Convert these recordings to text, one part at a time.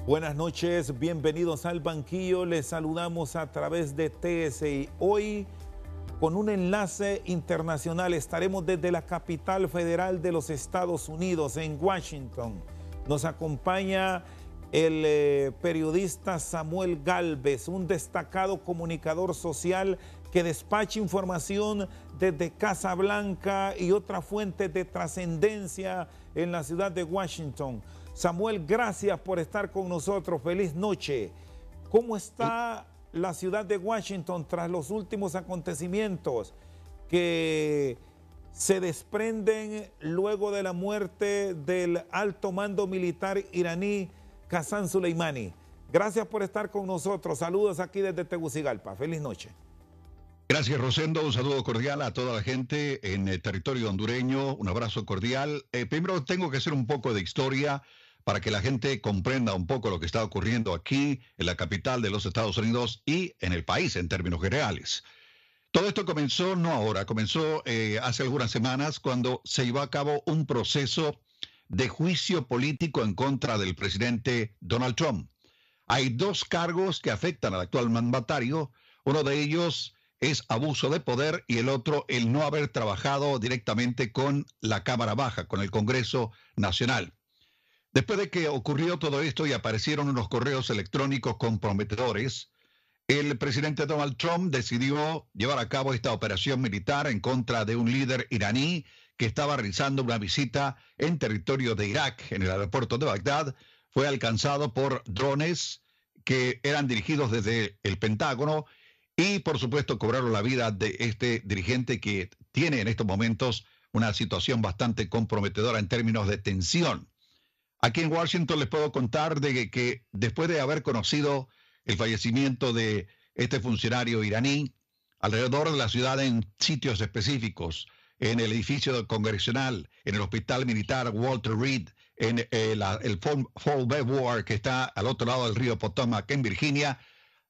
Buenas noches, bienvenidos al banquillo. Les saludamos a través de TSI. Hoy, con un enlace internacional, estaremos desde la capital federal de los Estados Unidos, en Washington. Nos acompaña el periodista Samuel Gálvez, un destacado comunicador social que despacha información desde Casa Blanca y otras fuentes de trascendencia en la ciudad de Washington. Samuel, gracias por estar con nosotros. Feliz noche. ¿Cómo está la ciudad de Washington tras los últimos acontecimientos que se desprenden luego de la muerte del alto mando militar iraní Qasem Soleimani? Gracias por estar con nosotros. Saludos aquí desde Tegucigalpa. Feliz noche. Gracias, Rosendo. Un saludo cordial a toda la gente en el territorio hondureño. Un abrazo cordial. Primero tengo que hacer un poco de historia para que la gente comprenda un poco lo que está ocurriendo aquí en la capital de los Estados Unidos y en el país en términos generales. Todo esto comenzó, no ahora, comenzó hace algunas semanas cuando se llevó a cabo un proceso de juicio político en contra del presidente Donald Trump. Hay dos cargos que afectan al actual mandatario. Uno de ellos es abuso de poder y el otro el no haber trabajado directamente con la Cámara Baja, con el Congreso Nacional. Después de que ocurrió todo esto y aparecieron unos correos electrónicos comprometedores, el presidente Donald Trump decidió llevar a cabo esta operación militar en contra de un líder iraní que estaba realizando una visita en territorio de Irak, en el aeropuerto de Bagdad. Fue alcanzado por drones que eran dirigidos desde el Pentágono y, por supuesto, cobraron la vida de este dirigente que tiene en estos momentos una situación bastante comprometedora en términos de tensión. Aquí en Washington les puedo contar de que después de haber conocido el fallecimiento de este funcionario iraní, alrededor de la ciudad en sitios específicos, en el edificio congresional, en el hospital militar Walter Reed, en el Fort Belvoir, que está al otro lado del río Potomac, en Virginia,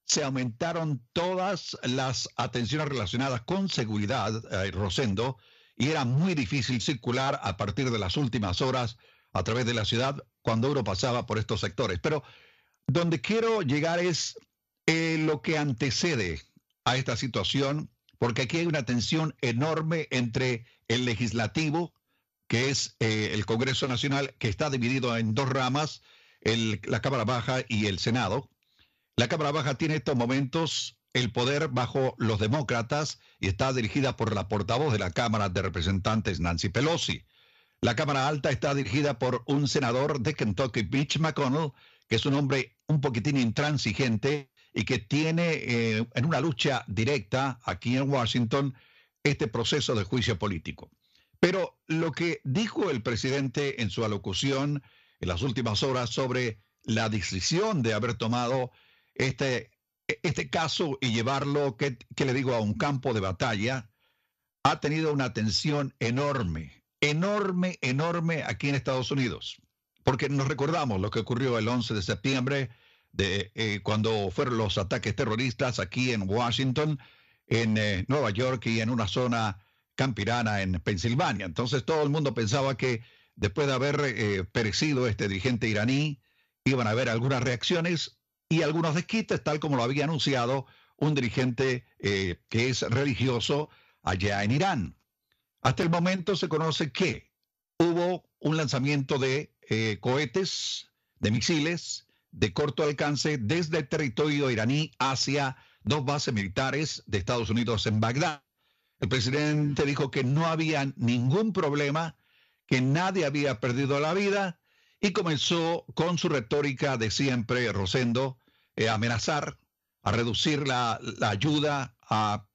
se aumentaron todas las atenciones relacionadas con seguridad, Rosendo, y era muy difícil circular a partir de las últimas horas a través de la ciudad cuando uno pasaba por estos sectores. Pero donde quiero llegar es lo que antecede a esta situación, porque aquí hay una tensión enorme entre el legislativo, que es el Congreso Nacional, que está dividido en dos ramas, la Cámara Baja y el Senado. La Cámara Baja tiene en estos momentos el poder bajo los demócratas y está dirigida por la portavoz de la Cámara de Representantes, Nancy Pelosi. La Cámara Alta está dirigida por un senador de Kentucky, Mitch McConnell, que es un hombre un poquitín intransigente y que tiene en una lucha directa aquí en Washington este proceso de juicio político. Pero lo que dijo el presidente en su alocución en las últimas horas sobre la decisión de haber tomado este caso y llevarlo, que le digo, a un campo de batalla, ha tenido una tensión enorme aquí en Estados Unidos. Porque nos recordamos lo que ocurrió el 11 de septiembre, cuando fueron los ataques terroristas aquí en Washington, en Nueva York y en una zona campirana en Pensilvania. Entonces todo el mundo pensaba que después de haber perecido este dirigente iraní, iban a haber algunas reacciones y algunos desquites, tal como lo había anunciado un dirigente que es religioso allá en Irán. Hasta el momento se conoce que hubo un lanzamiento de cohetes, de misiles de corto alcance desde el territorio iraní hacia dos bases militares de Estados Unidos en Bagdad. El presidente dijo que no había ningún problema, que nadie había perdido la vida y comenzó con su retórica de siempre, Rosendo, a amenazar, a reducir la ayuda, a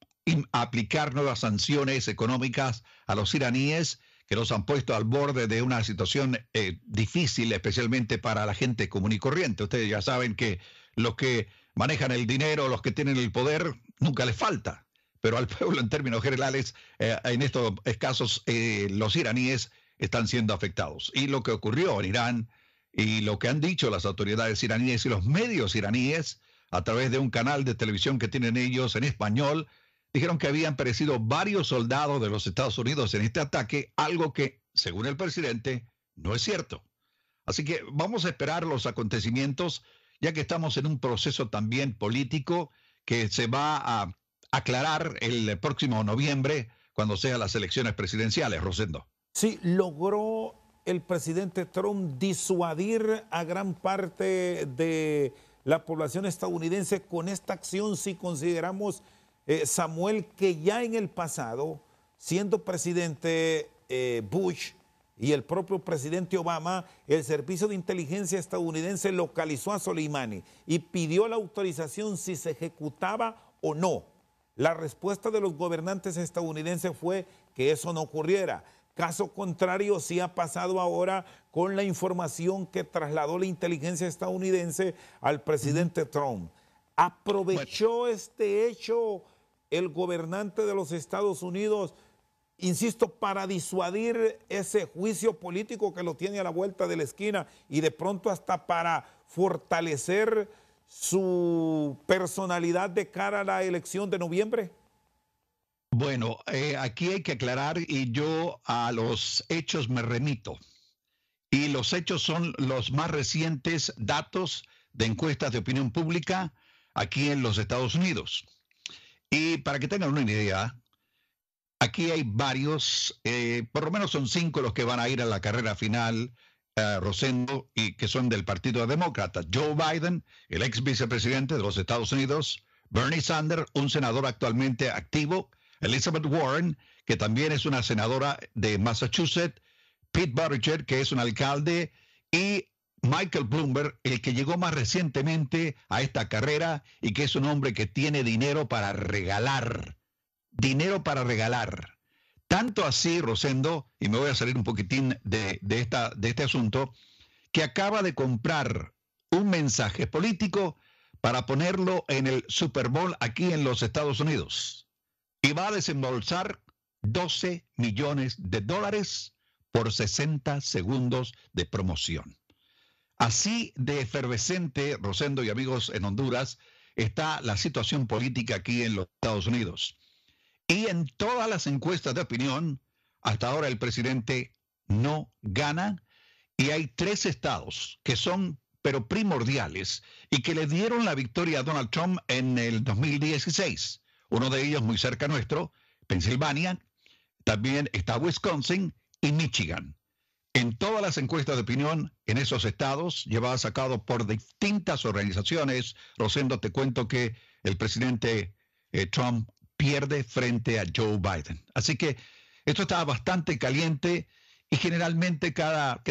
aplicar nuevas sanciones económicas a los iraníes que los han puesto al borde de una situación difícil, especialmente para la gente común y corriente. Ustedes ya saben que los que manejan el dinero, los que tienen el poder, nunca les falta. Pero al pueblo, en términos generales, en estos casos, los iraníes están siendo afectados. Y lo que ocurrió en Irán y lo que han dicho las autoridades iraníes y los medios iraníes a través de un canal de televisión que tienen ellos en español, dijeron que habían perecido varios soldados de los Estados Unidos en este ataque, algo que, según el presidente, no es cierto. Así que vamos a esperar los acontecimientos, ya que estamos en un proceso también político que se va a aclarar el próximo noviembre, cuando sean las elecciones presidenciales, Rosendo. Sí, logró el presidente Trump disuadir a gran parte de la población estadounidense con esta acción, si consideramos, Samuel, que ya en el pasado, siendo presidente Bush y el propio presidente Obama, el Servicio de Inteligencia estadounidense localizó a Soleimani y pidió la autorización si se ejecutaba o no. La respuesta de los gobernantes estadounidenses fue que eso no ocurriera. Caso contrario, sí ha pasado ahora con la información que trasladó la inteligencia estadounidense al presidente Trump. ¿Aprovechó este hecho el gobernante de los Estados Unidos, insisto, para disuadir ese juicio político que lo tiene a la vuelta de la esquina y de pronto hasta para fortalecer su personalidad de cara a la elección de noviembre? Bueno, aquí hay que aclarar y yo a los hechos me remito. Y los hechos son los más recientes datos de encuestas de opinión pública aquí en los Estados Unidos. Y para que tengan una idea, aquí hay varios, por lo menos son 5 los que van a ir a la carrera final, Rosendo, y que son del Partido Demócrata. Joe Biden, el ex vicepresidente de los Estados Unidos; Bernie Sanders, un senador actualmente activo; Elizabeth Warren, que también es una senadora de Massachusetts; Pete Buttigieg, que es un alcalde; y Michael Bloomberg, el que llegó más recientemente a esta carrera y que es un hombre que tiene dinero para regalar. Dinero para regalar. Tanto así, Rosendo, y me voy a salir un poquitín de este asunto, que acaba de comprar un mensaje político para ponerlo en el Super Bowl aquí en los Estados Unidos. Y va a desembolsar $12 millones por 60 segundos de promoción. Así de efervescente, Rosendo y amigos en Honduras, está la situación política aquí en los Estados Unidos. Y en todas las encuestas de opinión, hasta ahora el presidente no gana, y hay 3 estados que son, pero primordiales, y que le dieron la victoria a Donald Trump en el 2016. Uno de ellos muy cerca nuestro, Pensilvania, también está Wisconsin y Michigan. En todas las encuestas de opinión en esos estados, llevadas a cabo por distintas organizaciones, Rosendo, te cuento que el presidente Trump pierde frente a Joe Biden. Así que esto está bastante caliente y generalmente cada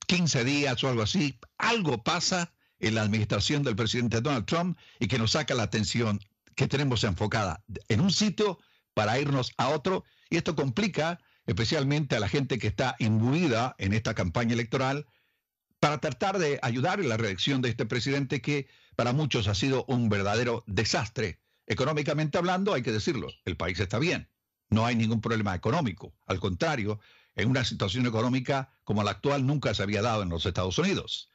15 días o algo así, algo pasa en la administración del presidente Donald Trump y que nos saca la atención que tenemos enfocada en un sitio para irnos a otro, y esto complica especialmente a la gente que está imbuida en esta campaña electoral para tratar de ayudar en la reelección de este presidente que para muchos ha sido un verdadero desastre. Económicamente hablando, hay que decirlo, el país está bien, no hay ningún problema económico. Al contrario, en una situación económica como la actual nunca se había dado en los Estados Unidos.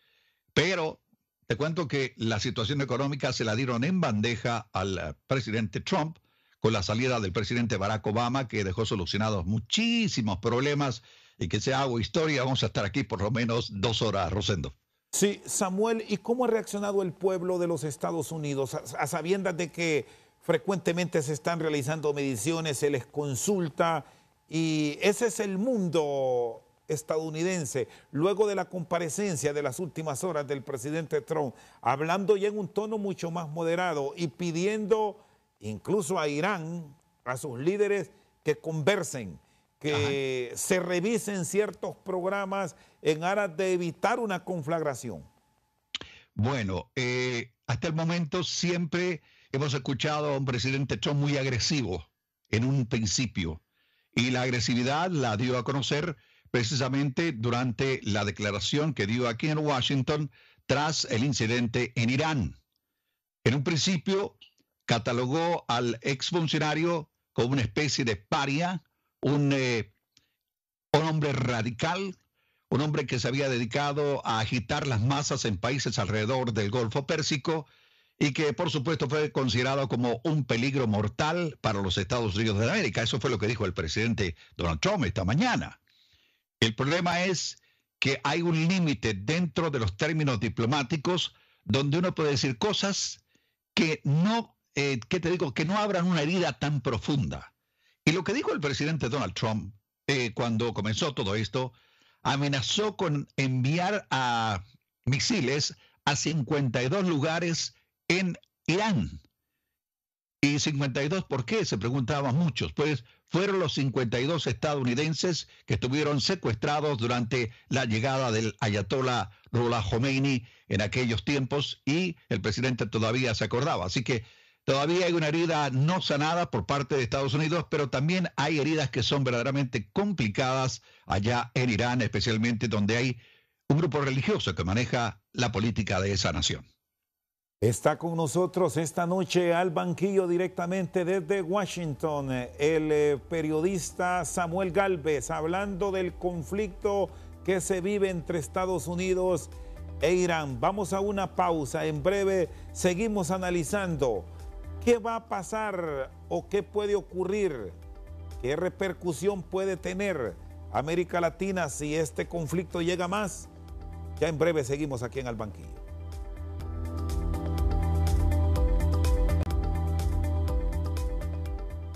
Pero te cuento que la situación económica se la dieron en bandeja al presidente Trump con la salida del presidente Barack Obama, que dejó solucionados muchísimos problemas, y que se haga historia. Vamos a estar aquí por lo menos 2 horas, Rosendo. Sí, Samuel, ¿y cómo ha reaccionado el pueblo de los Estados Unidos a sabiendas de que frecuentemente se están realizando mediciones, se les consulta, y ese es el mundo estadounidense, luego de la comparecencia de las últimas horas del presidente Trump, hablando ya en un tono mucho más moderado y pidiendo incluso a Irán, a sus líderes, que conversen, que se revisen ciertos programas en aras de evitar una conflagración? Bueno, hasta el momento siempre hemos escuchado a un presidente Trump muy agresivo en un principio, y la agresividad la dio a conocer precisamente durante la declaración que dio aquí en Washington tras el incidente en Irán. En un principio catalogó al exfuncionario como una especie de paria, un hombre radical, un hombre que se había dedicado a agitar las masas en países alrededor del Golfo Pérsico y que por supuesto fue considerado como un peligro mortal para los Estados Unidos de América. Eso fue lo que dijo el presidente Donald Trump esta mañana. El problema es que hay un límite dentro de los términos diplomáticos donde uno puede decir cosas que no, ¿qué te digo? Que no abran una herida tan profunda. Y lo que dijo el presidente Donald Trump cuando comenzó todo esto, amenazó con enviar a misiles a 52 lugares en Irán. ¿Y 52 por qué? Se preguntaban muchos. Pues fueron los 52 estadounidenses que estuvieron secuestrados durante la llegada del ayatollah Ruhollah Khomeini en aquellos tiempos, y el presidente todavía se acordaba. Así que todavía hay una herida no sanada por parte de Estados Unidos, pero también hay heridas que son verdaderamente complicadas allá en Irán, especialmente donde hay un grupo religioso que maneja la política de esa nación. Está con nosotros esta noche al banquillo directamente desde Washington el periodista Samuel Gálvez, hablando del conflicto que se vive entre Estados Unidos e Irán. Vamos a una pausa, en breve seguimos analizando qué va a pasar o qué puede ocurrir, qué repercusión puede tener América Latina si este conflicto llega más. Ya en breve seguimos aquí en Al Banquillo.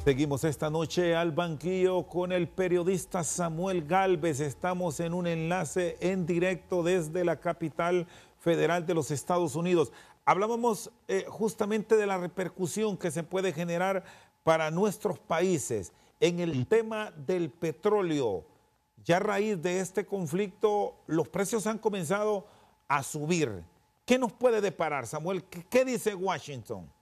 Seguimos esta noche al banquillo con el periodista Samuel Gálvez. Estamos en un enlace en directo desde la capital federal de los Estados Unidos. Hablábamos justamente de la repercusión que se puede generar para nuestros países en el tema del petróleo. Ya a raíz de este conflicto, los precios han comenzado a subir. ¿Qué nos puede deparar, Samuel? ¿Qué dice Washington?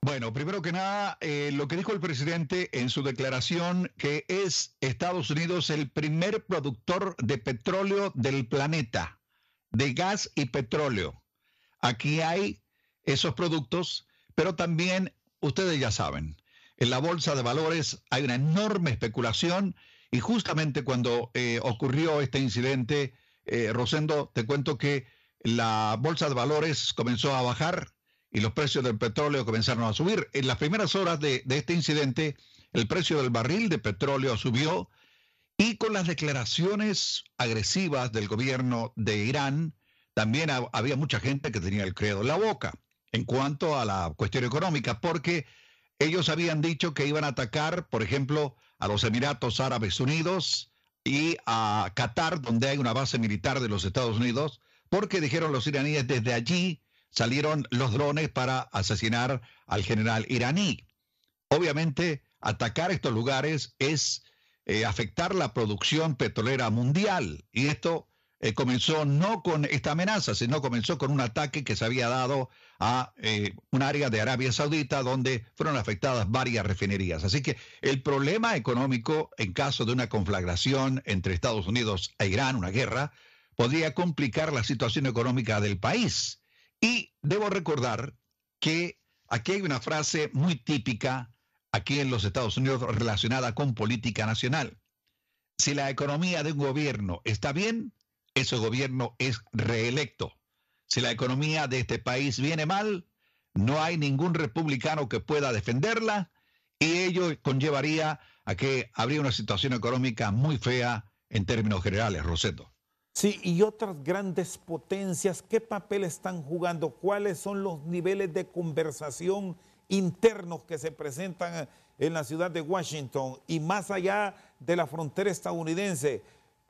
Bueno, primero que nada, lo que dijo el presidente en su declaración, que es Estados Unidos el primer productor de petróleo del planeta, de gas y petróleo. Aquí hay esos productos, pero también, ustedes ya saben, en la bolsa de valores hay una enorme especulación, y justamente cuando ocurrió este incidente, Rosendo, te cuento que la bolsa de valores comenzó a bajar y los precios del petróleo comenzaron a subir. En las primeras horas de este incidente, el precio del barril de petróleo subió, y con las declaraciones agresivas del gobierno de Irán, también había mucha gente que tenía el credo en la boca en cuanto a la cuestión económica, porque ellos habían dicho que iban a atacar, por ejemplo, a los Emiratos Árabes Unidos y a Qatar, donde hay una base militar de los Estados Unidos, porque dijeron los iraníes desde allí salieron los drones para asesinar al general iraní. Obviamente, atacar estos lugares es afectar la producción petrolera mundial. Y esto comenzó no con esta amenaza, sino comenzó con un ataque que se había dado a un área de Arabia Saudita donde fueron afectadas varias refinerías. Así que el problema económico, en caso de una conflagración entre Estados Unidos e Irán, una guerra, podría complicar la situación económica del país. Y debo recordar que aquí hay una frase muy típica aquí en los Estados Unidos relacionada con política nacional. Si la economía de un gobierno está bien, ese gobierno es reelecto. Si la economía de este país viene mal, no hay ningún republicano que pueda defenderla, y ello conllevaría a que habría una situación económica muy fea en términos generales, Rosendo. Sí, y otras grandes potencias, ¿qué papel están jugando? ¿Cuáles son los niveles de conversación internos que se presentan en la ciudad de Washington y más allá de la frontera estadounidense,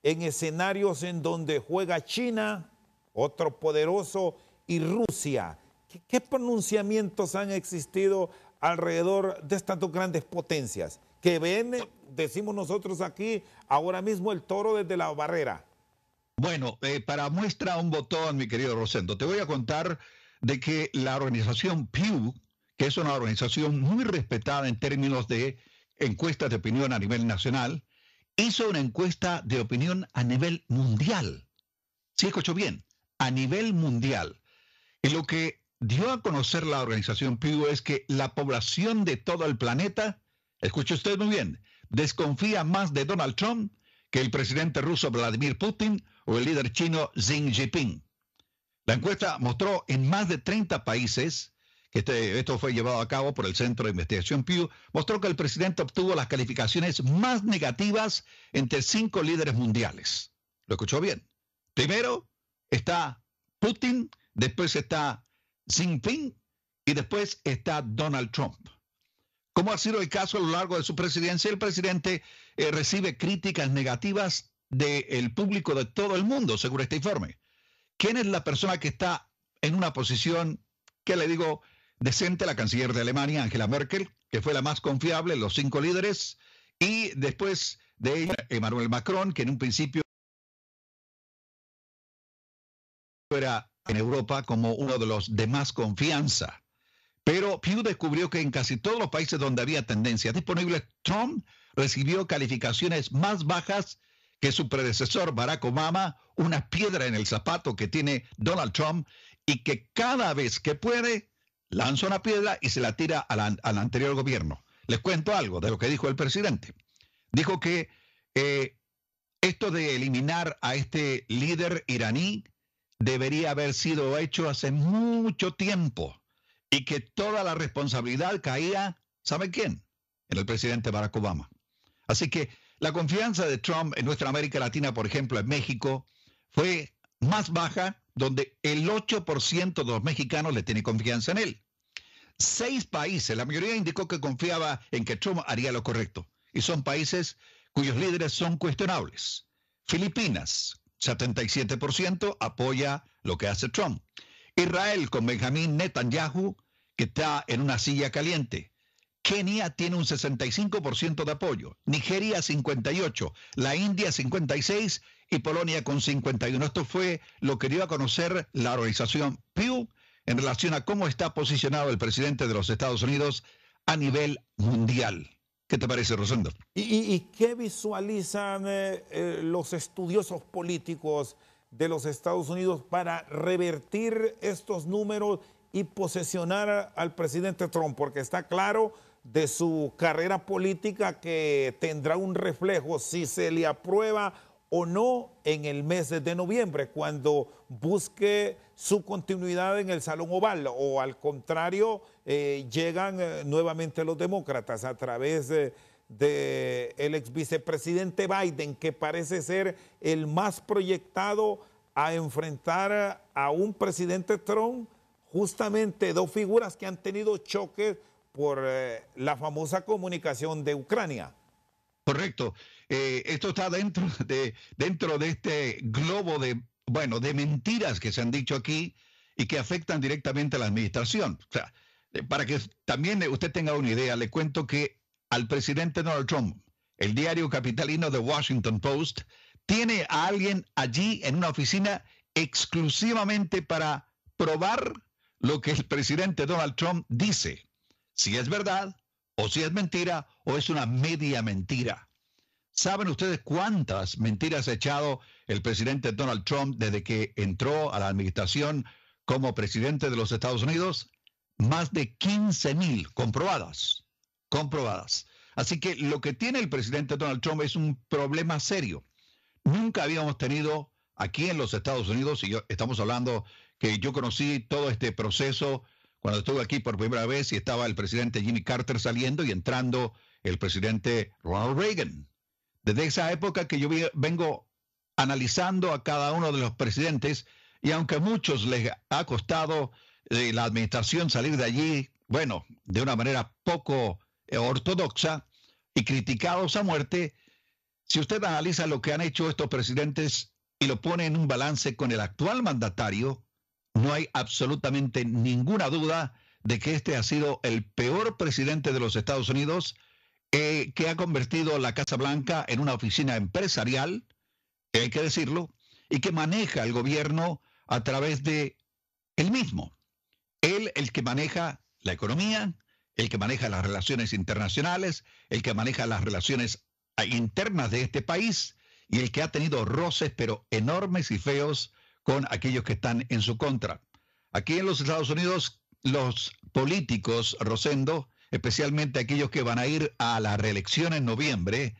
en escenarios en donde juega China, otro poderoso, y Rusia? ¿Qué pronunciamientos han existido alrededor de estas dos grandes potencias que ven, decimos nosotros aquí, ahora mismo el toro desde la barrera? Bueno, para muestra un botón, mi querido Rosendo, te voy a contar de que la organización Pew, que es una organización muy respetada en términos de encuestas de opinión a nivel nacional, hizo una encuesta de opinión a nivel mundial. ¿Sí escuchó bien? A nivel mundial. Y lo que dio a conocer la organización Pew es que la población de todo el planeta, escuche usted muy bien, desconfía más de Donald Trump que el presidente ruso Vladimir Putin o el líder chino Xi Jinping. La encuesta mostró en más de 30 países, que esto fue llevado a cabo por el Centro de Investigación Pew, mostró que el presidente obtuvo las calificaciones más negativas entre 5 líderes mundiales. ¿Lo escuchó bien? Primero está Putin, después está Xi Jinping y después está Donald Trump. Como ha sido el caso a lo largo de su presidencia, el presidente recibe críticas negativas del público de todo el mundo, según este informe. ¿Quién es la persona que está en una posición, que le digo, decente? La canciller de Alemania, Angela Merkel, que fue la más confiable, los 5 líderes, y después de ella, Emmanuel Macron, que en un principio era en Europa como uno de los de más confianza. Pero Pew descubrió que en casi todos los países donde había tendencias disponibles, Trump recibió calificaciones más bajas que su predecesor Barack Obama, una piedra en el zapato que tiene Donald Trump, y que cada vez que puede lanza una piedra y se la tira al anterior gobierno. Les cuento algo de lo que dijo el presidente. Dijo que esto de eliminar a este líder iraní debería haber sido hecho hace mucho tiempo y que toda la responsabilidad caía, ¿saben quién? En el presidente Barack Obama. Así que la confianza de Trump en nuestra América Latina, por ejemplo, en México, fue más baja, donde el 8% de los mexicanos le tiene confianza en él. 6 países, la mayoría indicó que confiaba en que Trump haría lo correcto, y son países cuyos líderes son cuestionables. Filipinas, 77% apoya lo que hace Trump. Israel con Benjamín Netanyahu, que está en una silla caliente. Kenia tiene un 65% de apoyo, Nigeria 58%, la India 56% y Polonia con 51%. Esto fue lo que dio a conocer la organización Pew en relación a cómo está posicionado el presidente de los Estados Unidos a nivel mundial. ¿Qué te parece, Rosendo? ¿Y qué visualizan los estudiosos políticos de los Estados Unidos para revertir estos números y posesionar al presidente Trump? Porque está claro de su carrera política que tendrá un reflejo si se le aprueba o no en el mes de noviembre, cuando busque su continuidad en el Salón Oval, o al contrario, llegan nuevamente los demócratas a través de el ex vicepresidente Biden, que parece ser el más proyectado a enfrentar a un presidente Trump, justamente 2 figuras que han tenido choques por la famosa comunicación de Ucrania. Correcto. Esto está dentro de este globo de mentiras que se han dicho aquí y que afectan directamente a la administración. O sea, para que también usted tenga una idea, le cuento que al presidente Donald Trump, el diario capitalino The Washington Post, tiene a alguien allí en una oficina exclusivamente para probar lo que el presidente Donald Trump dice, si es verdad o si es mentira o es una media mentira. ¿Saben ustedes cuántas mentiras ha echado el presidente Donald Trump desde que entró a la administración como presidente de los Estados Unidos? Más de 15,000 comprobadas. Así que lo que tiene el presidente Donald Trump es un problema serio. Nunca habíamos tenido aquí en los Estados Unidos, y estamos hablando que yo conocí todo este proceso cuando estuve aquí por primera vez y estaba el presidente Jimmy Carter saliendo y entrando el presidente Ronald Reagan. Desde esa época que yo vengo analizando a cada uno de los presidentes, y aunque a muchos les ha costado la administración salir de allí, bueno, de una manera poco ortodoxa y criticados a muerte, si usted analiza lo que han hecho estos presidentes y lo pone en un balance con el actual mandatario, no hay absolutamente ninguna duda de que este ha sido el peor presidente de los Estados Unidos, que ha convertido la Casa Blanca en una oficina empresarial, hay que decirlo, y que maneja el gobierno a través de él mismo. Él, el que maneja la economía, el que maneja las relaciones internacionales, el que maneja las relaciones internas de este país, y el que ha tenido roces pero enormes y feos con aquellos que están en su contra. Aquí en los Estados Unidos, los políticos, Rosendo, especialmente aquellos que van a ir a la reelección en noviembre,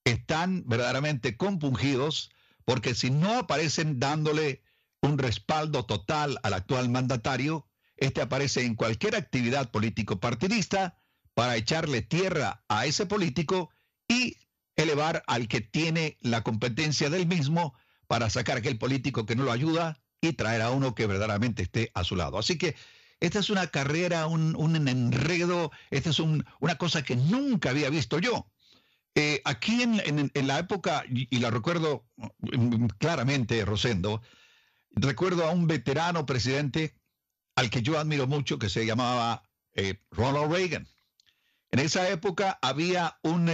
están verdaderamente compungidos porque si no aparecen dándole un respaldo total al actual mandatario, este aparece en cualquier actividad político-partidista para echarle tierra a ese político y elevar al que tiene la competencia del mismo para sacar a aquel político que no lo ayuda y traer a uno que verdaderamente esté a su lado. Así que esta es una carrera, un enredo, esta es una cosa que nunca había visto yo. Aquí en la época, y la recuerdo claramente, Rosendo, recuerdo a un veterano presidente al que yo admiro mucho, que se llamaba Ronald Reagan. En esa época había un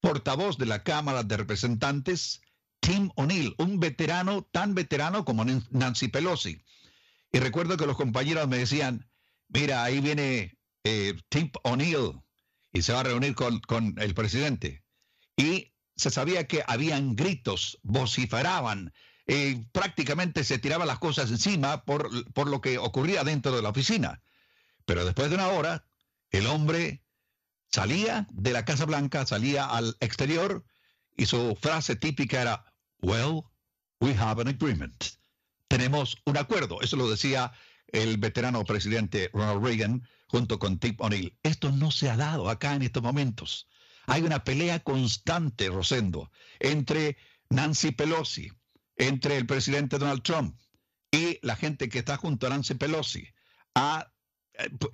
portavoz de la Cámara de Representantes, Tim O'Neill, un veterano, tan veterano como Nancy Pelosi. Y recuerdo que los compañeros me decían, mira, ahí viene Tim O'Neill y se va a reunir con el presidente. Y se sabía que habían gritos, vociferaban, prácticamente se tiraban las cosas encima por lo que ocurría dentro de la oficina. Pero después de una hora, el hombre salía de la Casa Blanca, salía al exterior y su frase típica era, well, we have an agreement. Tenemos un acuerdo. Eso lo decía el veterano presidente Ronald Reagan junto con Tim O'Neill. Esto no se ha dado acá en estos momentos. Hay una pelea constante, Rosendo, entre Nancy Pelosi, entre el presidente Donald Trump y la gente que está junto a Nancy Pelosi. Ha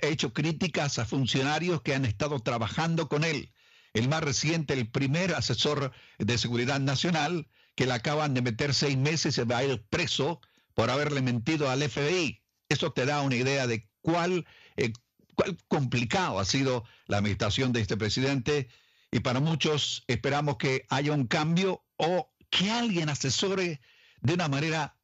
hecho críticas a funcionarios que han estado trabajando con él. El más reciente, el primer asesor de seguridad nacional, que le acaban de meter 6 meses y se va a ir preso por haberle mentido al FBI. Eso te da una idea de cuál complicado ha sido la administración de este presidente, y para muchos esperamos que haya un cambio o que alguien asesore de una manera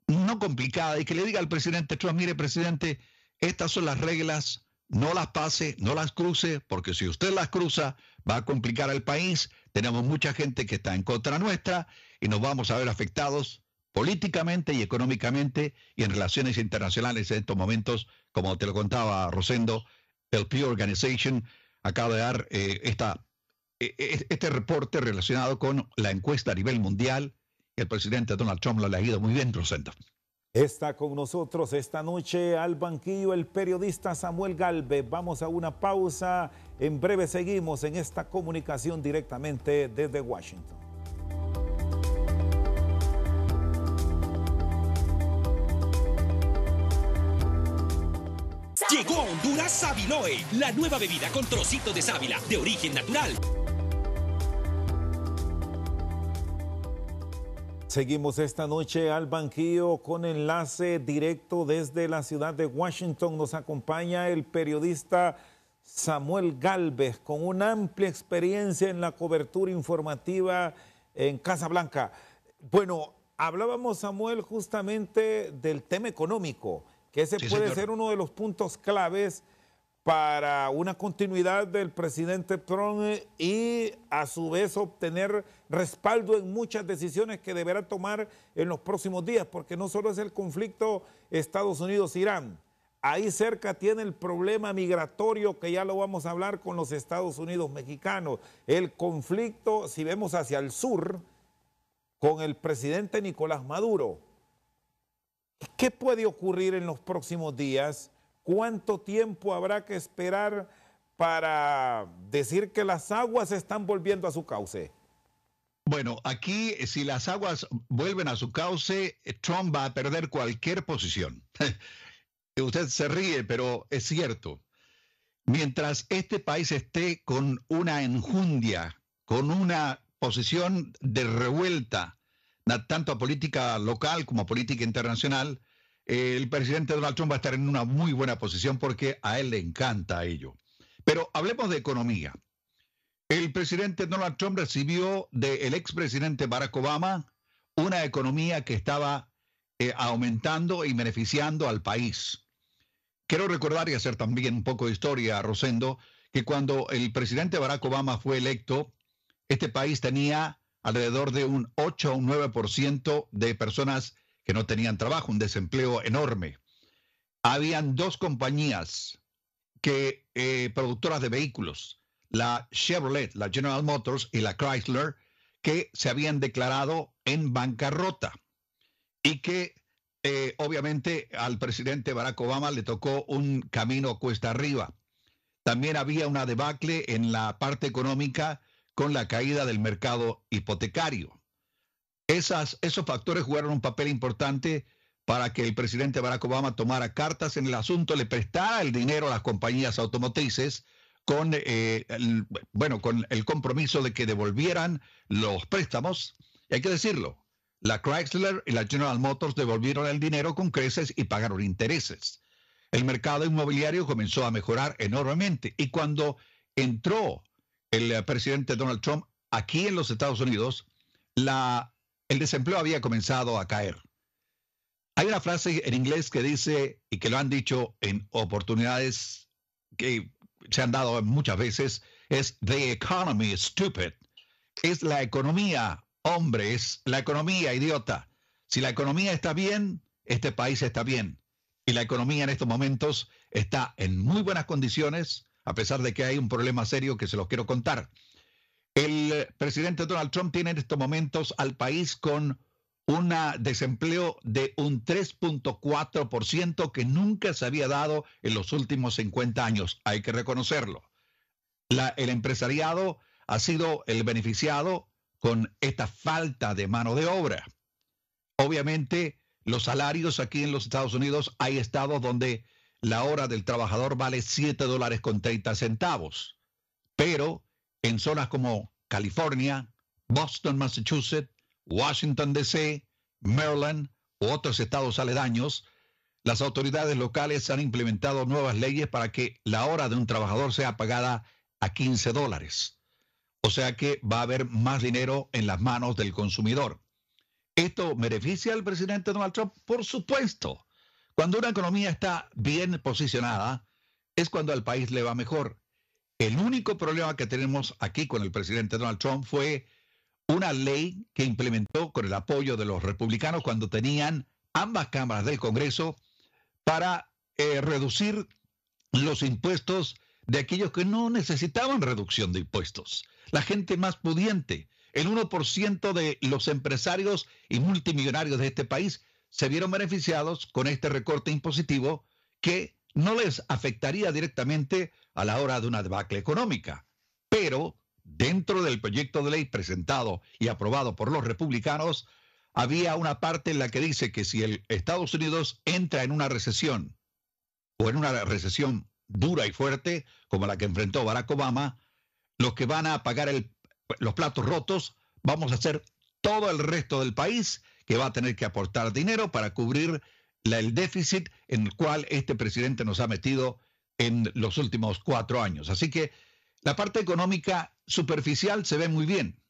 no complicada y que le diga al presidente Trump, mire, presidente, estas son las reglas, no las pase, no las cruce, porque si usted las cruza va a complicar al país. Tenemos mucha gente que está en contra nuestra y nos vamos a ver afectados políticamente y económicamente y en relaciones internacionales en estos momentos. Como te lo contaba Rosendo, el Pew Organization acaba de dar este reporte relacionado con la encuesta a nivel mundial. El presidente Donald Trump lo ha leído muy bien, Rosendo. Está con nosotros esta noche al banquillo el periodista Samuel Galvez. Vamos a una pausa. En breve seguimos en esta comunicación directamente desde Washington. Llegó a Honduras Sabiloe, la nueva bebida con trocitos de sábila de origen natural. Seguimos esta noche al banquillo con enlace directo desde la ciudad de Washington. Nos acompaña el periodista Samuel Galvez con una amplia experiencia en la cobertura informativa en Casa Blanca. Bueno, hablábamos, Samuel, justamente del tema económico, que ese puede ser uno de los puntos claves para una continuidad del presidente Trump y a su vez obtener respaldo en muchas decisiones que deberá tomar en los próximos días, porque no solo es el conflicto Estados Unidos-Irán, ahí cerca tiene el problema migratorio, que ya lo vamos a hablar con los Estados Unidos mexicanos, el conflicto, si vemos hacia el sur, con el presidente Nicolás Maduro. ¿Qué puede ocurrir en los próximos días? ¿Cuánto tiempo habrá que esperar para decir que las aguas están volviendo a su cauce? Bueno, aquí si las aguas vuelven a su cauce, Trump va a perder cualquier posición. Usted se ríe, pero es cierto. Mientras este país esté con una enjundia, con una posición de revuelta, tanto a política local como a política internacional, el presidente Donald Trump va a estar en una muy buena posición porque a él le encanta ello. Pero hablemos de economía. El presidente Donald Trump recibió del expresidente Barack Obama una economía que estaba aumentando y beneficiando al país. Quiero recordar y hacer también un poco de historia, Rosendo, que cuando el presidente Barack Obama fue electo, este país tenía alrededor de un 8 o un 9% de personas que no tenían trabajo, un desempleo enorme. Habían 2 compañías productoras de vehículos, la Chevrolet, la General Motors y la Chrysler, que se habían declarado en bancarrota y que obviamente al presidente Barack Obama le tocó un camino cuesta arriba. También había una debacle en la parte económica con la caída del mercado hipotecario. Esos factores jugaron un papel importante para que el presidente Barack Obama tomara cartas en el asunto, le prestara el dinero a las compañías automotrices con el compromiso de que devolvieran los préstamos. Y hay que decirlo, la Chrysler y la General Motors devolvieron el dinero con creces y pagaron intereses. El mercado inmobiliario comenzó a mejorar enormemente. Y cuando entró el presidente Donald Trump aquí en los Estados Unidos, el desempleo había comenzado a caer. Hay una frase en inglés que dice, y que lo han dicho en oportunidades que se han dado muchas veces, es "The economy is stupid". Es la economía, hombre, es la economía, idiota. Si la economía está bien, este país está bien. Y la economía en estos momentos está en muy buenas condiciones, a pesar de que hay un problema serio que se los quiero contar. El presidente Donald Trump tiene en estos momentos al país con un desempleo de un 3.4% que nunca se había dado en los últimos 50 años. Hay que reconocerlo. El empresariado ha sido el beneficiado con esta falta de mano de obra. Obviamente, los salarios aquí en los Estados Unidos, hay estados donde la hora del trabajador vale $7.30. Pero en zonas como California, Boston, Massachusetts, Washington, D.C., Maryland u otros estados aledaños, las autoridades locales han implementado nuevas leyes para que la hora de un trabajador sea pagada a $15. O sea que va a haber más dinero en las manos del consumidor. ¿Esto beneficia al presidente Donald Trump? Por supuesto. Cuando una economía está bien posicionada, es cuando al país le va mejor. El único problema que tenemos aquí con el presidente Donald Trump fue una ley que implementó con el apoyo de los republicanos cuando tenían ambas cámaras del Congreso para reducir los impuestos de aquellos que no necesitaban reducción de impuestos. La gente más pudiente, el 1% de los empresarios y multimillonarios de este país se vieron beneficiados con este recorte impositivo que no les afectaría directamente a la hora de una debacle económica. Pero dentro del proyecto de ley presentado y aprobado por los republicanos, había una parte en la que dice que si el Estados Unidos entra en una recesión o en una recesión dura y fuerte, como la que enfrentó Barack Obama, los que van a pagar los platos rotos vamos a ser todo el resto del país que va a tener que aportar dinero para cubrir el déficit en el cual este presidente nos ha metido en los últimos 4 años. Así que la parte económica superficial se ve muy bien,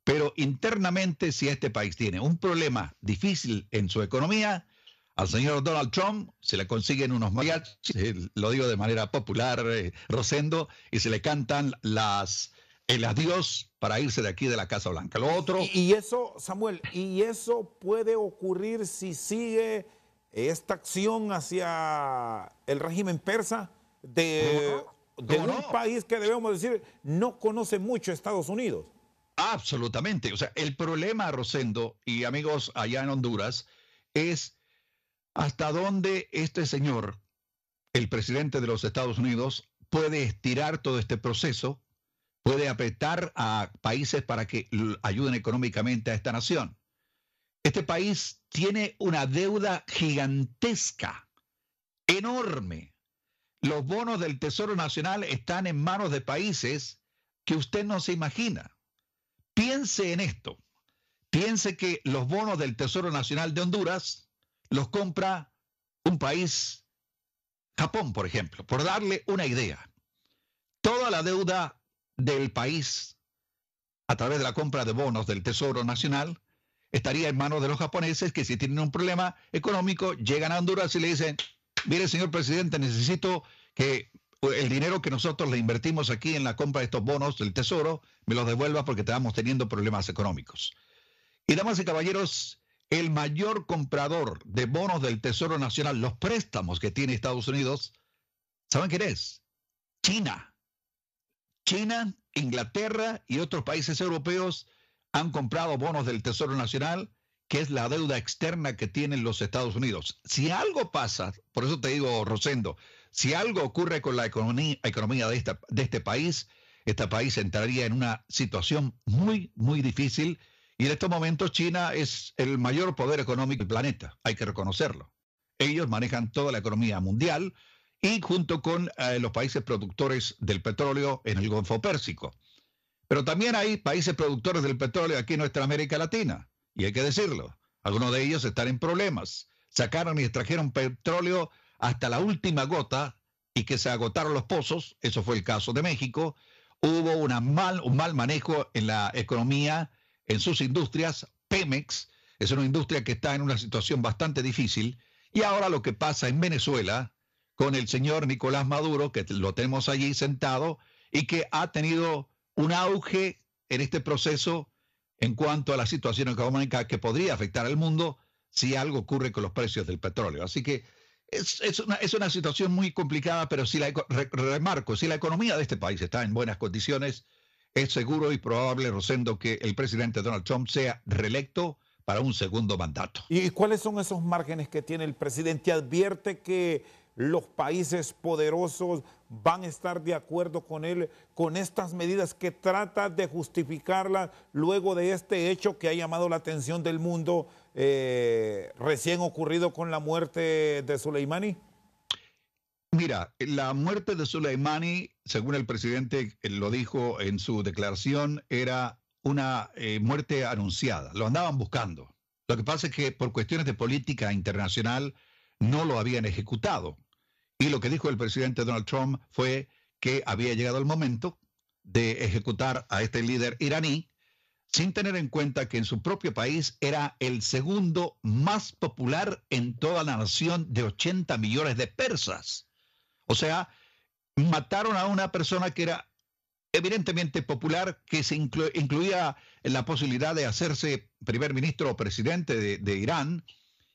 pero internamente, si este país tiene un problema difícil en su economía, al señor Donald Trump se le consiguen unos mariachis, lo digo de manera popular, Rosendo, y se le cantan el adiós para irse de aquí de la Casa Blanca. Lo otro... Y eso, Samuel, y eso puede ocurrir si sigue esta acción hacia el régimen persa de un país que debemos decir no conoce mucho Estados Unidos. Absolutamente. O sea, el problema, Rosendo y amigos allá en Honduras, es hasta dónde este señor, el presidente de los Estados Unidos, puede estirar todo este proceso, puede apretar a países para que ayuden económicamente a esta nación. Este país tiene una deuda gigantesca, enorme. Los bonos del Tesoro Nacional están en manos de países que usted no se imagina. Piense en esto. Piense que los bonos del Tesoro Nacional de Honduras los compra un país, Japón, por ejemplo, por darle una idea. Toda la deuda del país a través de la compra de bonos del Tesoro Nacional estaría en manos de los japoneses, que si tienen un problema económico llegan a Honduras y le dicen: mire, señor presidente, necesito que el dinero que nosotros le invertimos aquí en la compra de estos bonos del Tesoro me los devuelva porque estamos teniendo problemas económicos. Y damas y caballeros, el mayor comprador de bonos del Tesoro Nacional, los préstamos que tiene Estados Unidos, ¿saben quién es? China. China, Inglaterra y otros países europeos han comprado bonos del Tesoro Nacional, que es la deuda externa que tienen los Estados Unidos. Si algo pasa, por eso te digo, Rosendo, si algo ocurre con la economía de este país entraría en una situación muy, muy difícil Y en estos momentos China es el mayor poder económico del planeta, hay que reconocerlo. Ellos manejan toda la economía mundial y junto con los países productores del petróleo en el Golfo Pérsico. Pero también hay países productores del petróleo aquí en nuestra América Latina, y hay que decirlo, algunos de ellos están en problemas. Sacaron y extrajeron petróleo hasta la última gota y que se agotaron los pozos, eso fue el caso de México. Hubo un mal manejo en la economía, en sus industrias. Pemex es una industria que está en una situación bastante difícil. Y ahora lo que pasa en Venezuela con el señor Nicolás Maduro, que lo tenemos allí sentado y que ha tenido un auge en este proceso en cuanto a la situación económica que podría afectar al mundo si algo ocurre con los precios del petróleo. Así que es una situación muy complicada, pero si remarco, si la economía de este país está en buenas condiciones, es seguro y probable, Rosendo, que el presidente Donald Trump sea reelecto para un segundo mandato. ¿Y cuáles son esos márgenes que tiene el presidente? ¿Advierte que los países poderosos van a estar de acuerdo con él, con estas medidas que trata de justificarlas luego de este hecho que ha llamado la atención del mundo recién ocurrido con la muerte de Soleimani? Mira, la muerte de Soleimani, según el presidente lo dijo en su declaración, era una muerte anunciada. Lo andaban buscando. Lo que pasa es que por cuestiones de política internacional no lo habían ejecutado. Y lo que dijo el presidente Donald Trump fue que había llegado el momento de ejecutar a este líder iraní, sin tener en cuenta que en su propio país era el segundo más popular en toda la nación de 80 millones de persas. O sea, mataron a una persona que era evidentemente popular, que se incluía en la posibilidad de hacerse primer ministro o presidente de Irán,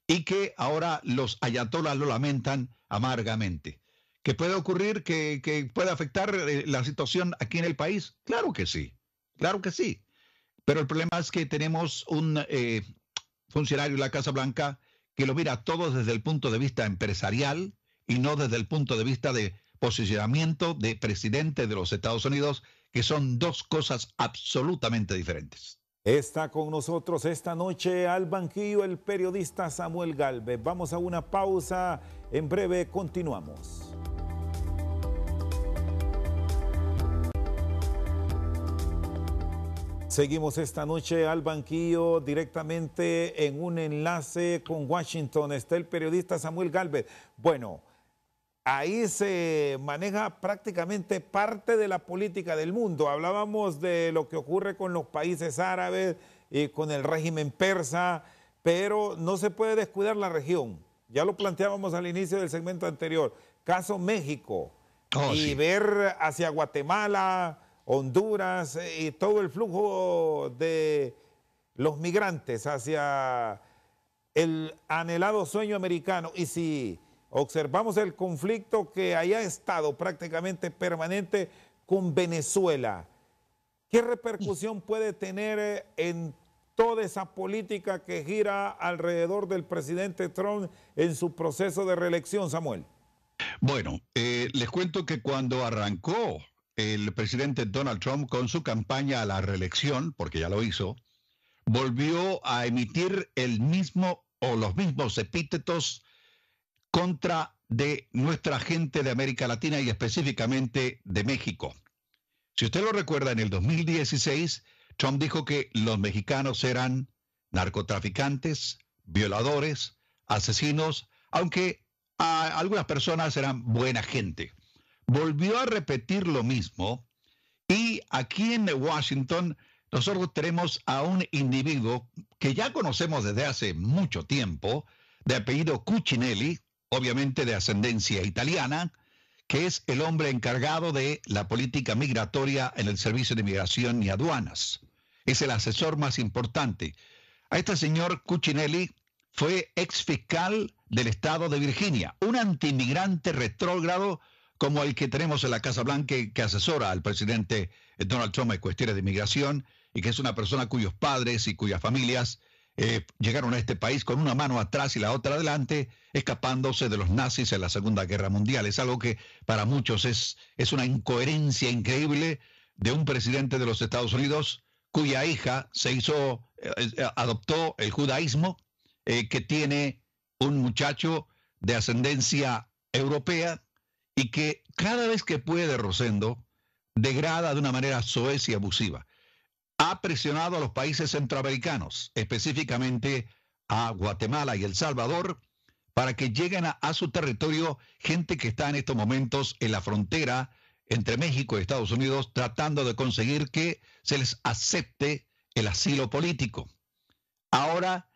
y que ahora los ayatolás lo lamentan amargamente. ¿Que puede ocurrir que pueda afectar la situación aquí en el país? Claro que sí, claro que sí. Pero el problema es que tenemos un funcionario de la Casa Blanca que lo mira todo desde el punto de vista empresarial y no desde el punto de vista de posicionamiento de presidente de los Estados Unidos, que son dos cosas absolutamente diferentes. Está con nosotros esta noche al banquillo el periodista Samuel Gálvez. Vamos a una pausa, en breve continuamos. Seguimos esta noche al banquillo directamente en un enlace con Washington. Está el periodista Samuel Gálvez. Bueno, ahí se maneja prácticamente parte de la política del mundo. Hablábamos de lo que ocurre con los países árabes y con el régimen persa, pero no se puede descuidar la región. Ya lo planteábamos al inicio del segmento anterior. Caso México, y ver hacia Guatemala, Honduras y todo el flujo de los migrantes hacia el anhelado sueño americano. Y si observamos el conflicto que haya estado prácticamente permanente con Venezuela, ¿qué repercusión puede tener en toda esa política que gira alrededor del presidente Trump en su proceso de reelección, Samuel? Bueno, les cuento que cuando arrancó el presidente Donald Trump con su campaña a la reelección, porque ya lo hizo, volvió a emitir el mismo o los mismos epítetos contra de nuestra gente de América Latina y específicamente de México. Si usted lo recuerda, en el 2016, Trump dijo que los mexicanos eran narcotraficantes, violadores, asesinos, aunque algunas personas eran buena gente. Volvió a repetir lo mismo y aquí en Washington nosotros tenemos a un individuo que ya conocemos desde hace mucho tiempo, de apellido Cuccinelli, obviamente de ascendencia italiana, que es el hombre encargado de la política migratoria en el Servicio de Migración y Aduanas. Es el asesor más importante. A este señor Cuccinelli fue ex fiscal del estado de Virginia, un antimigrante retrógrado como el que tenemos en la Casa Blanca, que asesora al presidente Donald Trump en cuestiones de migración, y que es una persona cuyos padres y cuyas familias llegaron a este país con una mano atrás y la otra adelante, escapándose de los nazis en la Segunda Guerra Mundial. Es algo que para muchos es una incoherencia increíble de un presidente de los Estados Unidos cuya hija adoptó el judaísmo, que tiene un muchacho de ascendencia europea y que cada vez que puede, Rosendo, degrada de una manera soez y abusiva. Ha presionado a los países centroamericanos, específicamente a Guatemala y El Salvador, para que lleguen a su territorio gente que está en estos momentos en la frontera entre México y Estados Unidos, tratando de conseguir que se les acepte el asilo político. Ahora,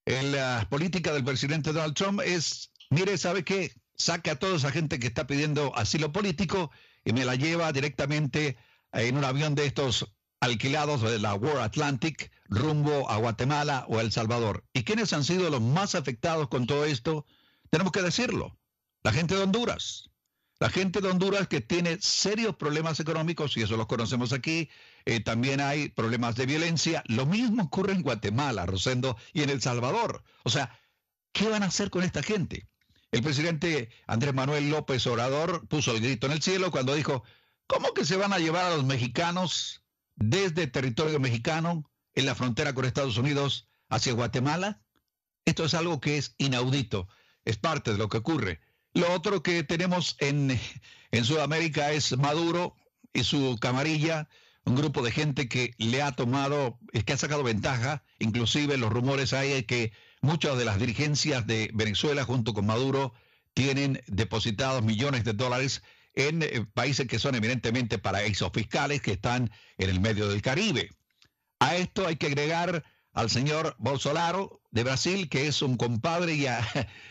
la política del presidente Donald Trump es, mire, ¿sabe qué? Saque a toda esa gente que está pidiendo asilo político y me la lleva directamente en un avión de estos alquilados de la War Atlantic rumbo a Guatemala o El Salvador. ¿Y quiénes han sido los más afectados con todo esto? Tenemos que decirlo. La gente de Honduras. La gente de Honduras que tiene serios problemas económicos, y eso los conocemos aquí. También hay problemas de violencia. Lo mismo ocurre en Guatemala, Rosendo, y en El Salvador. O sea, ¿qué van a hacer con esta gente? El presidente Andrés Manuel López Obrador puso el grito en el cielo cuando dijo, ¿cómo que se van a llevar a los mexicanos desde territorio mexicano en la frontera con Estados Unidos hacia Guatemala? Esto es algo que es inaudito, es parte de lo que ocurre. Lo otro que tenemos en Sudamérica es Maduro y su camarilla, un grupo de gente que le ha tomado, que ha sacado ventaja, inclusive los rumores hay de que muchas de las dirigencias de Venezuela junto con Maduro tienen depositados millones de dólares en países que son eminentemente paraísos fiscales que están en el medio del Caribe. A esto hay que agregar al señor Bolsonaro de Brasil, que es un compadre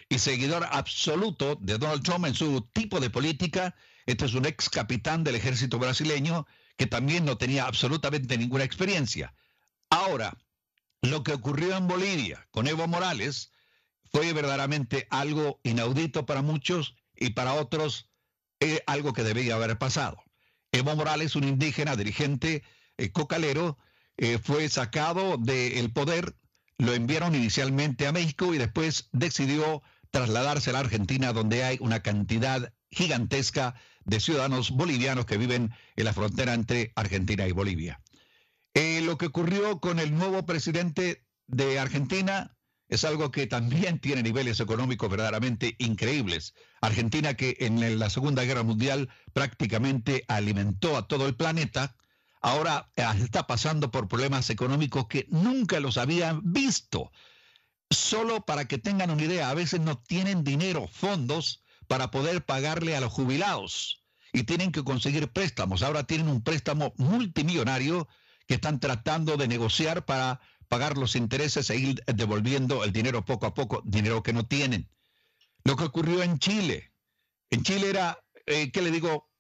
y seguidor absoluto de Donald Trump en su tipo de política. Este es un ex capitán del ejército brasileño que también no tenía absolutamente ninguna experiencia. Ahora, lo que ocurrió en Bolivia con Evo Morales fue verdaderamente algo inaudito para muchos y para otros algo que debía haber pasado. Evo Morales, un indígena dirigente cocalero, fue sacado del poder, lo enviaron inicialmente a México y después decidió trasladarse a la Argentina, donde hay una cantidad gigantesca de ciudadanos bolivianos que viven en la frontera entre Argentina y Bolivia. Lo que ocurrió con el nuevo presidente de Argentina es algo que también tiene niveles económicos verdaderamente increíbles. Argentina, que en la Segunda Guerra Mundial prácticamente alimentó a todo el planeta, ahora está pasando por problemas económicos que nunca los habían visto. Solo para que tengan una idea, a veces no tienen dinero, fondos para poder pagarle a los jubilados y tienen que conseguir préstamos. Ahora tienen un préstamo multimillonario que están tratando de negociar para pagar los intereses e ir devolviendo el dinero poco a poco, dinero que no tienen. Lo que ocurrió en Chile era, ¿qué le digo?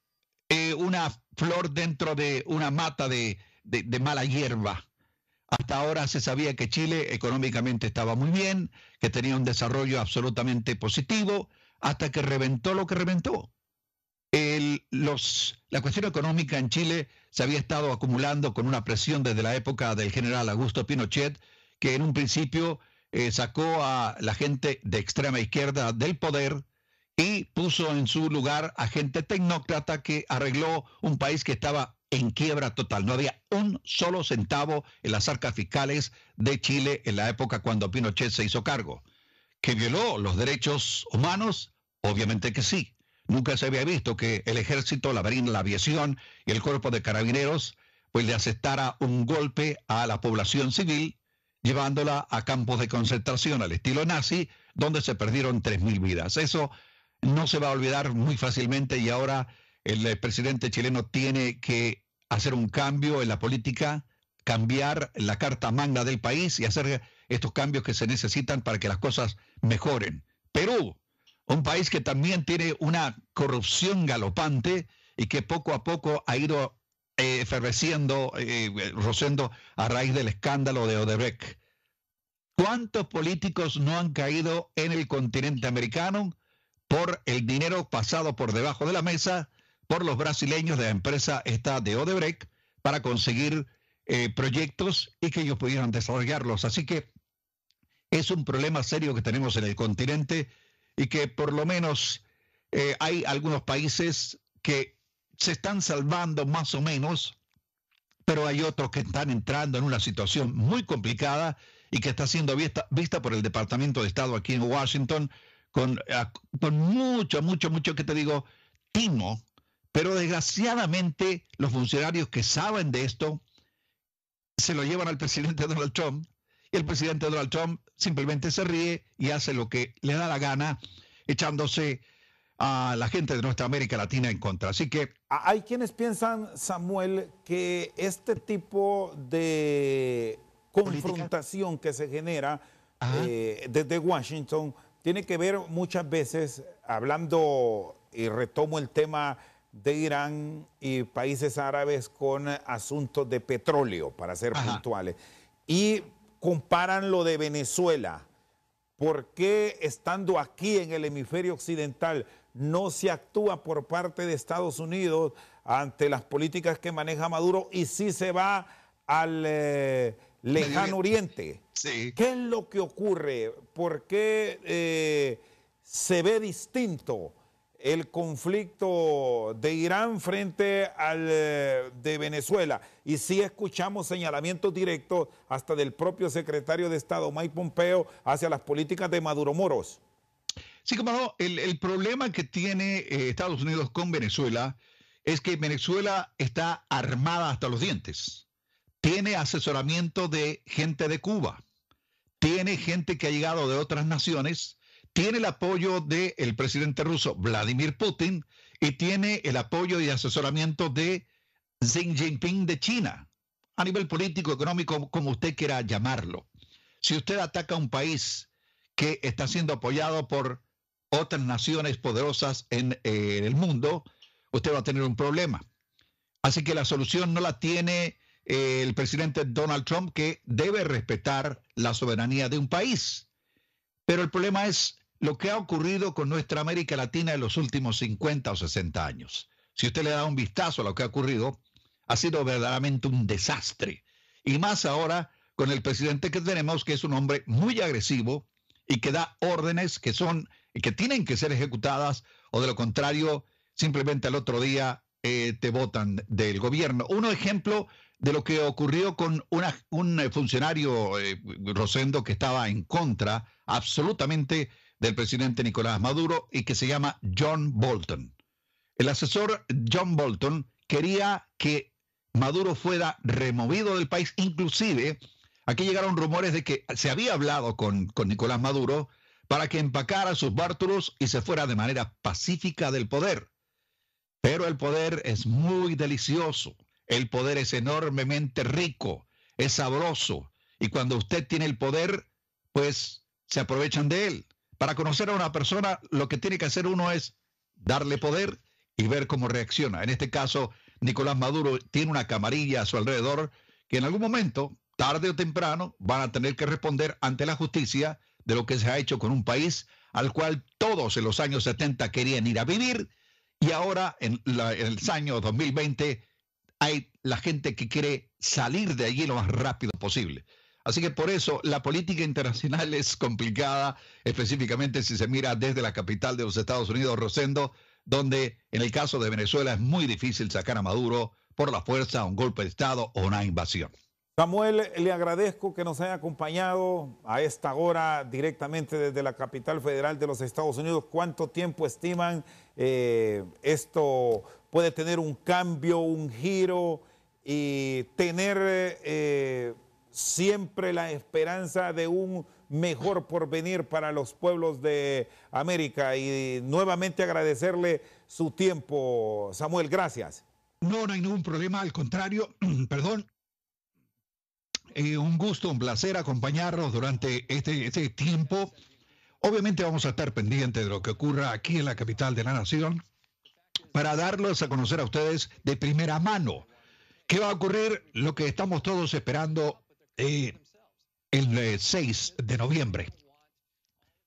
Una flor dentro de una mata de mala hierba. Hasta ahora se sabía que Chile económicamente estaba muy bien, que tenía un desarrollo absolutamente positivo, hasta que reventó lo que reventó. La cuestión económica en Chile se había estado acumulando con una presión desde la época del general Augusto Pinochet, que en un principio sacó a la gente de extrema izquierda del poder y puso en su lugar a gente tecnócrata que arregló un país que estaba en quiebra total. No había un solo centavo en las arcas fiscales de Chile en la época cuando Pinochet se hizo cargo. ¿Que violó los derechos humanos? Obviamente que sí. Nunca se había visto que el ejército, la marina, la aviación y el cuerpo de carabineros pues le asestara un golpe a la población civil, llevándola a campos de concentración al estilo nazi, donde se perdieron 3.000 vidas. Eso no se va a olvidar muy fácilmente y ahora el presidente chileno tiene que hacer un cambio en la política, cambiar la carta magna del país y hacer estos cambios que se necesitan para que las cosas mejoren. Perú, un país que también tiene una corrupción galopante y que poco a poco ha ido efervesciendo, Rosendo, a raíz del escándalo de Odebrecht. ¿Cuántos políticos no han caído en el continente americano por el dinero pasado por debajo de la mesa por los brasileños de la empresa esta de Odebrecht para conseguir proyectos y que ellos pudieran desarrollarlos? Así que es un problema serio que tenemos en el continente y que por lo menos hay algunos países que se están salvando más o menos, pero hay otros que están entrando en una situación muy complicada y que está siendo vista por el Departamento de Estado aquí en Washington con mucho, ¿qué te digo?, timo. Pero desgraciadamente los funcionarios que saben de esto se lo llevan al presidente Donald Trump, y el presidente Donald Trump simplemente se ríe y hace lo que le da la gana, echándose a la gente de nuestra América Latina en contra. Así que hay quienes piensan, Samuel, que este tipo de confrontación que se genera desde Washington tiene que ver muchas veces, hablando, y retomo el tema de Irán y países árabes, con asuntos de petróleo, para ser puntuales. Y comparan lo de Venezuela. ¿Por qué, estando aquí en el hemisferio occidental, no se actúa por parte de Estados Unidos ante las políticas que maneja Maduro y sí se va al lejano oriente? Sí. ¿Qué es lo que ocurre? ¿Por qué se ve distinto el conflicto de Irán frente al de Venezuela? Y sí escuchamos señalamientos directos hasta del propio secretario de Estado, Mike Pompeo, hacia las políticas de Maduro Moros. Sí, como no, el problema que tiene Estados Unidos con Venezuela es que Venezuela está armada hasta los dientes. Tiene asesoramiento de gente de Cuba, tiene gente que ha llegado de otras naciones, tiene el apoyo del presidente ruso Vladimir Putin y tiene el apoyo y asesoramiento de Xi Jinping de China, a nivel político, económico, como usted quiera llamarlo. Si usted ataca a un país que está siendo apoyado por otras naciones poderosas en el mundo, usted va a tener un problema. Así que la solución no la tiene el presidente Donald Trump, que debe respetar la soberanía de un país. Pero el problema es lo que ha ocurrido con nuestra América Latina en los últimos 50 o 60 años. Si usted le da un vistazo a lo que ha ocurrido, ha sido verdaderamente un desastre. Y más ahora con el presidente que tenemos, que es un hombre muy agresivo y que da órdenes que tienen que ser ejecutadas, o de lo contrario, simplemente al otro día te botan del gobierno. Un ejemplo de lo que ocurrió con un funcionario, Rosendo, que estaba en contra absolutamente del presidente Nicolás Maduro y que se llama John Bolton. El asesor John Bolton quería que Maduro fuera removido del país. Inclusive, aquí llegaron rumores de que se había hablado con Nicolás Maduro para que empacara sus bártulos y se fuera de manera pacífica del poder. Pero el poder es muy delicioso, el poder es enormemente rico, es sabroso, y cuando usted tiene el poder, pues se aprovechan de él. Para conocer a una persona, lo que tiene que hacer uno es darle poder y ver cómo reacciona. En este caso, Nicolás Maduro tiene una camarilla a su alrededor que en algún momento, tarde o temprano, van a tener que responder ante la justicia de lo que se ha hecho con un país al cual todos en los años 70 querían ir a vivir, y ahora en el año 2020 hay la gente que quiere salir de allí lo más rápido posible. Así que por eso la política internacional es complicada, específicamente si se mira desde la capital de los Estados Unidos, Rosendo, donde en el caso de Venezuela es muy difícil sacar a Maduro por la fuerza, un golpe de Estado o una invasión. Samuel, le agradezco que nos haya acompañado a esta hora directamente desde la capital federal de los Estados Unidos. ¿Cuánto tiempo estiman esto puede tener un cambio, un giro y tener siempre la esperanza de un mejor porvenir para los pueblos de América? Y nuevamente agradecerle su tiempo, Samuel. Gracias. No hay ningún problema, al contrario, perdón. Un gusto, un placer acompañarnos durante este tiempo. Obviamente vamos a estar pendientes de lo que ocurra aquí en la capital de la nación para darlos a conocer a ustedes de primera mano qué va a ocurrir, lo que estamos todos esperando el 6 de noviembre,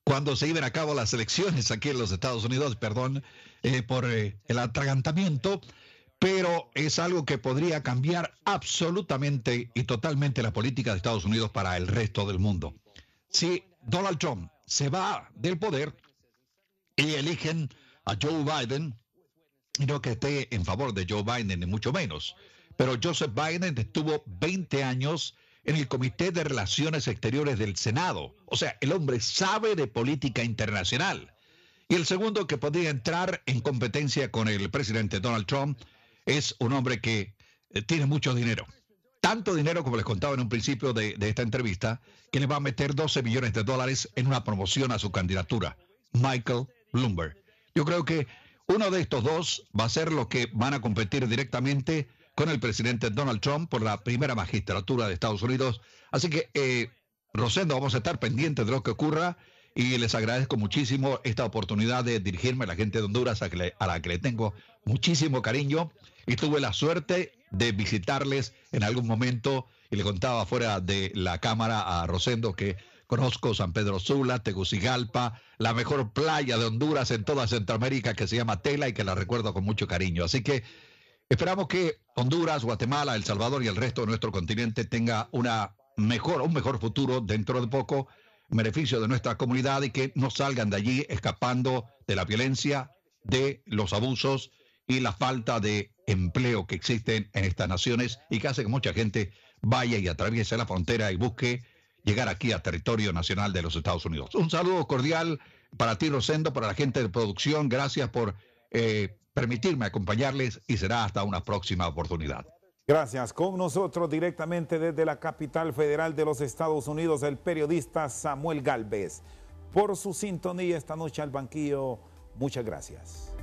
cuando se lleven a cabo las elecciones aquí en los Estados Unidos, por el atragantamiento. Pero es algo que podría cambiar absolutamente y totalmente la política de Estados Unidos para el resto del mundo. Si Donald Trump se va del poder y eligen a Joe Biden, no que esté en favor de Joe Biden, ni mucho menos, pero Joseph Biden estuvo 20 años en el Comité de Relaciones Exteriores del Senado. O sea, el hombre sabe de política internacional. Y el segundo que podría entrar en competencia con el presidente Donald Trump es un hombre que tiene mucho dinero. Tanto dinero, como les contaba en un principio de esta entrevista, que le va a meter $12 millones en una promoción a su candidatura, Michael Bloomberg. Yo creo que uno de estos dos va a ser los que van a competir directamente con el presidente Donald Trump por la primera magistratura de Estados Unidos. Así que, Rosendo, vamos a estar pendientes de lo que ocurra y les agradezco muchísimo esta oportunidad de dirigirme a la gente de Honduras, a la que le tengo muchísimo cariño, y tuve la suerte de visitarles en algún momento, y le contaba fuera de la cámara a Rosendo que conozco San Pedro Sula, Tegucigalpa, la mejor playa de Honduras en toda Centroamérica, que se llama Tela, y que la recuerdo con mucho cariño. Así que esperamos que Honduras, Guatemala, El Salvador y el resto de nuestro continente tenga un mejor futuro dentro de poco, en beneficio de nuestra comunidad, y que no salgan de allí escapando de la violencia, de los abusos y la falta de empleo que existen en estas naciones y que hace que mucha gente vaya y atraviese la frontera y busque llegar aquí a territorio nacional de los Estados Unidos. Un saludo cordial para ti, Rosendo, para la gente de producción. Gracias por permitirme acompañarles y será hasta una próxima oportunidad. Gracias. Con nosotros directamente desde la capital federal de los Estados Unidos, el periodista Samuel Gálvez. Por su sintonía esta noche al banquillo, muchas gracias.